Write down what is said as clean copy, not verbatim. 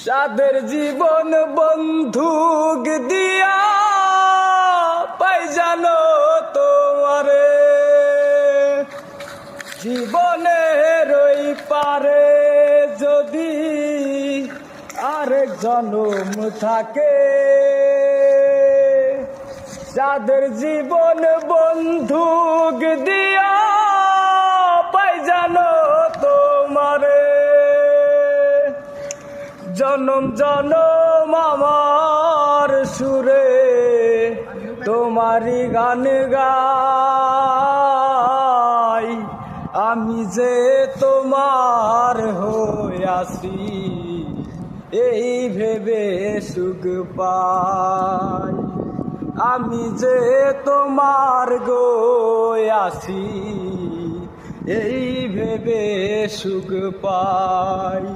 যাদের জীবন বন্ধুক দিয়া পাই জানো তোমারে, জীবনের ওই পারে যদি আরেক জনম থাকে, যাদের জীবন বন্ধুক দিয়া পাই জানো তোমারে, জনম জনম আমার সুরে তোমারি গান গাই, আমি যে তোমার হইয়াছি এই ভেবে সুখ পাই, আমি যে তোমার গয়াছি এই ভেবে সুখ পাই।